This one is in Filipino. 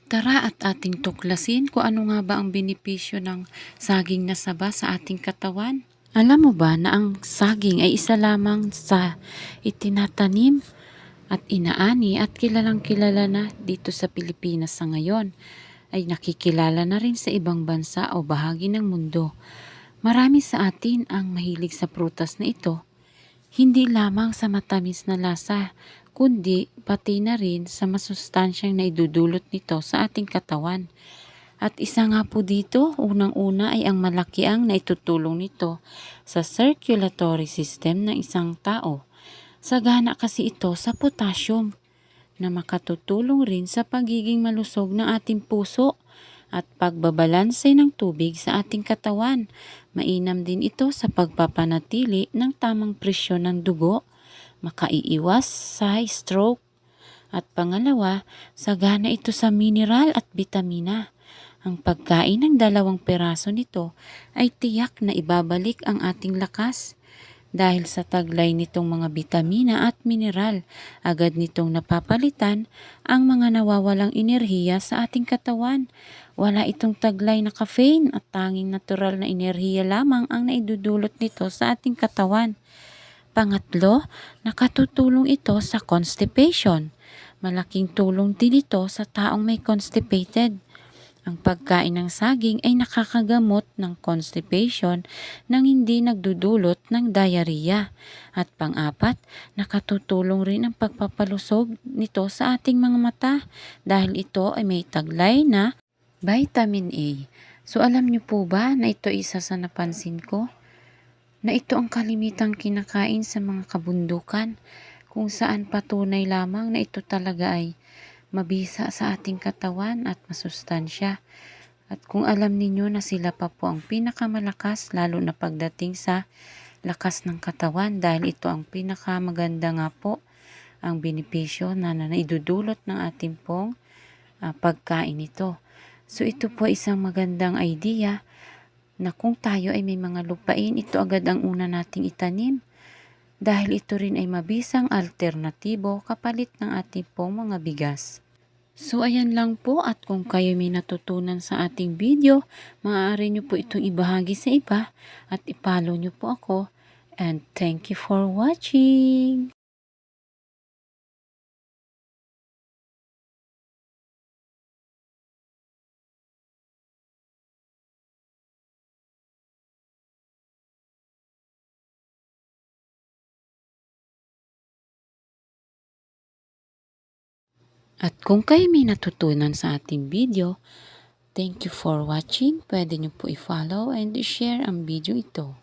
Tara at ating tuklasin kung ano nga ba ang benepisyo ng saging na saba sa ating katawan. Alam mo ba na ang saging ay isa lamang sa itinatanim at inaani at kilalang kilala na dito sa Pilipinas sa ngayon, ay nakikilala na rin sa ibang bansa o bahagi ng mundo. Marami sa atin ang mahilig sa prutas na ito, hindi lamang sa matamis na lasa, kundi pati na rin sa masustansyang naidudulot nito sa ating katawan. At isa nga po dito, unang-una ay ang malakiang naitutulong nito sa circulatory system ng isang tao. Sagana kasi ito sa potassium na makatutulong rin sa pagiging malusog ng ating puso at pagbabalanse ng tubig sa ating katawan. Mainam din ito sa pagpapanatili ng tamang presyon ng dugo, makaiiwas sa stroke. At pangalawa, sagana ito sa mineral at bitamina. Ang pagkain ng 2 peraso nito ay tiyak na ibabalik ang ating lakas. Dahil sa taglay nitong mga bitamina at mineral, agad nitong napapalitan ang mga nawawalang enerhiya sa ating katawan. Wala itong taglay na caffeine at tanging natural na enerhiya lamang ang naidudulot nito sa ating katawan. Pangatlo, nakatutulong ito sa constipation. Malaking tulong din ito sa taong may constipated. Ang pagkain ng saging ay nakakagamot ng constipation nang hindi nagdudulot ng diarrhea. At pang-apat, nakatutulong rin ang pagpapalusog nito sa ating mga mata dahil ito ay may taglay na vitamin A. So alam niyo po ba na ito isa sa napansin ko? Na ito ang kalimitang kinakain sa mga kabundukan kung saan patunay lamang na ito talaga ay mabisa sa ating katawan at masustansya. At kung alam ninyo na sila pa po ang pinakamalakas lalo na pagdating sa lakas ng katawan dahil ito ang pinakamaganda nga po ang benepisyo na naidudulot ng ating pong pagkain ito. So ito po isang magandang idea na kung tayo ay may mga lupain, ito agad ang una nating itanim. Dahil ito rin ay mabisang alternatibo kapalit ng ating pong mga bigas. So ayan lang po, at kung kayo may natutunan sa ating video, maaari nyo po itong ibahagi sa iba at ipollow nyo po ako. And thank you for watching! At kung kayo may natutunan sa ating video, thank you for watching. Pwede nyo po i-follow and i-share ang video ito.